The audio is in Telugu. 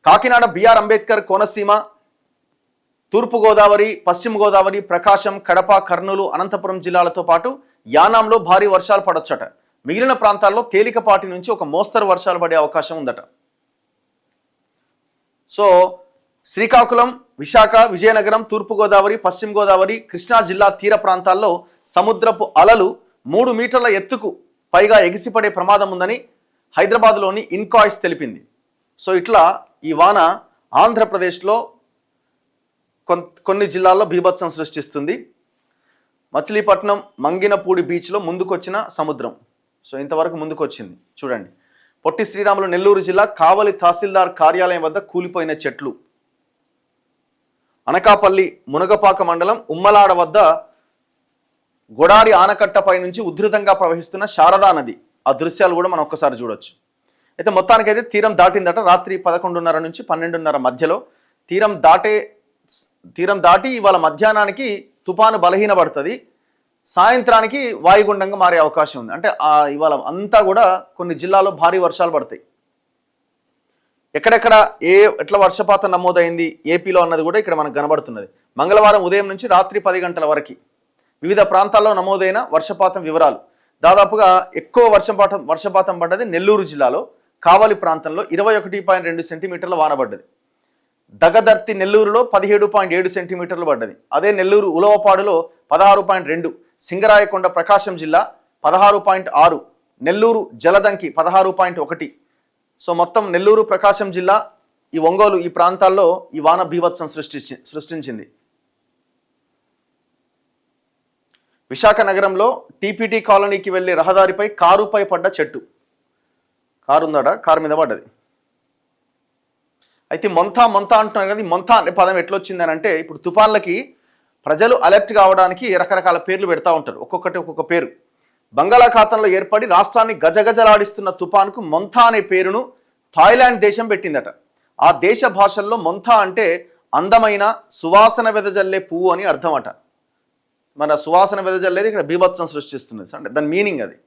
కాకినాడ బిఆర్ అంబేద్కర్ కోనసీమ, తూర్పుగోదావరి, పశ్చిమ గోదావరి, ప్రకాశం, కడప, కర్నూలు, అనంతపురం జిల్లాలతో పాటు యానాంలో భారీ వర్షాలు పడొచ్చట. మిగిలిన ప్రాంతాల్లో తేలికపాటి నుంచి ఒక మోస్తరు వర్షాలు పడే అవకాశం ఉందట. సో శ్రీకాకుళం, విశాఖ, విజయనగరం, తూర్పుగోదావరి, పశ్చిమ గోదావరి, కృష్ణా జిల్లా తీర ప్రాంతాల్లో సముద్రపు అలలు 3 మీటర్ల ఎత్తుకు పైగా ఎగిసిపడే ప్రమాదం ఉందని హైదరాబాద్లోని ఇన్కాయిస్ తెలిపింది. సో ఇట్లా ఈ వాన ఆంధ్రప్రదేశ్లో కొన్ని జిల్లాల్లో బీభత్సం సృష్టిస్తుంది. మచిలీపట్నం, మంగినపూడి బీచ్లో ముందుకొచ్చిన సముద్రం. సో ఇంతవరకు ముందుకొచ్చింది చూడండి. పొట్టి శ్రీరాములు నెల్లూరు జిల్లా కావలి తహసీల్దార్ కార్యాలయం వద్ద కూలిపోయిన చెట్లు. అనకాపల్లి మునగపాక మండలం ఉమ్మలాడ వద్ద గొడారి ఆనకట్టపై నుంచి ఉధృతంగా ప్రవహిస్తున్న శారదా నది. ఆ దృశ్యాలు కూడా మనం ఒక్కసారి చూడొచ్చు. అయితే మొత్తానికైతే తీరం దాటిందట. రాత్రి 11:30 నుంచి 12:30 మధ్యలో తీరం దాటి ఇవాళ మధ్యాహ్నానికి తుపాను బలహీనపడుతుంది. సాయంత్రానికి వాయుగుండంగా మారే అవకాశం ఉంది. అంటే ఇవాళ అంతా కూడా కొన్ని జిల్లాల్లో భారీ వర్షాలు పడతాయి. ఎక్కడెక్కడ ఎట్లా వర్షపాతం నమోదైంది ఏపీలో అన్నది కూడా ఇక్కడ మనకు కనబడుతున్నది. మంగళవారం ఉదయం నుంచి రాత్రి 10 గంటల వరకు వివిధ ప్రాంతాల్లో నమోదైన వర్షపాతం వివరాలు. దాదాపుగా ఎక్కువ వర్షపాతం పడ్డది నెల్లూరు జిల్లాలో కావలి ప్రాంతంలో 21.2 సెంటీమీటర్ల వాన పడ్డది. దగదర్తి నెల్లూరులో 17.7 సెంటీమీటర్లు పడ్డది. అదే నెల్లూరు ఉలవపాడులో 16.2, సింగరాయకొండ ప్రకాశం జిల్లా 16.6, నెల్లూరు జలదంకి 16.1. సో మొత్తం నెల్లూరు, ప్రకాశం జిల్లా, ఈ ఒంగోలు ఈ ప్రాంతాల్లో ఈ వాన బీభత్సం సృష్టించింది. విశాఖ నగరంలో టీపీటీ కాలనీకి వెళ్లే రహదారిపై కారుపై పడ్డ చెట్టు. కారు ఉందట, కారు మీద పడ్డది. అయితే మొంత అంటున్నారు కదా. మొంత అనే పదం ఎట్లొచ్చిందని అంటే, ఇప్పుడు తుఫాన్లకి ప్రజలు అలర్ట్ కావడానికి రకరకాల పేర్లు పెడతా ఉంటారు, ఒక్కొక్క పేరు. బంగాళాఖాతంలో ఏర్పడి రాష్ట్రాన్ని గజగజలాడిస్తున్న తుఫాన్కు మొంత అనే పేరును థాయిలాండ్ దేశం పెట్టిందట. ఆ దేశ భాషల్లో మొంత అంటే అందమైన సువాసన వెదజల్లే పువ్వు అని అర్థం అట. మన సువాసన వెదజల్లేది ఇక్కడ బీభత్సం సృష్టిస్తుంది అంటే దాని మీనింగ్ అది.